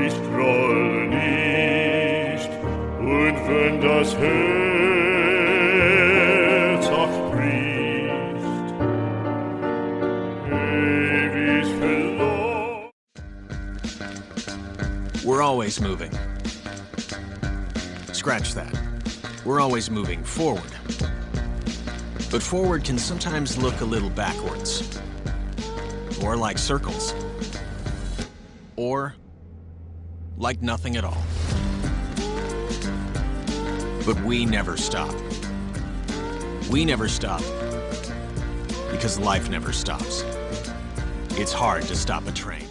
Ich grolle nicht, und wenn das Herz auch bricht, ewig verloren. We're always moving. Scratch that. We're always moving forward. But forward can sometimes look a little backwards. Or like circles. Or like nothing at all. But we never stop. We never stop because life never stops. It's hard to stop a train.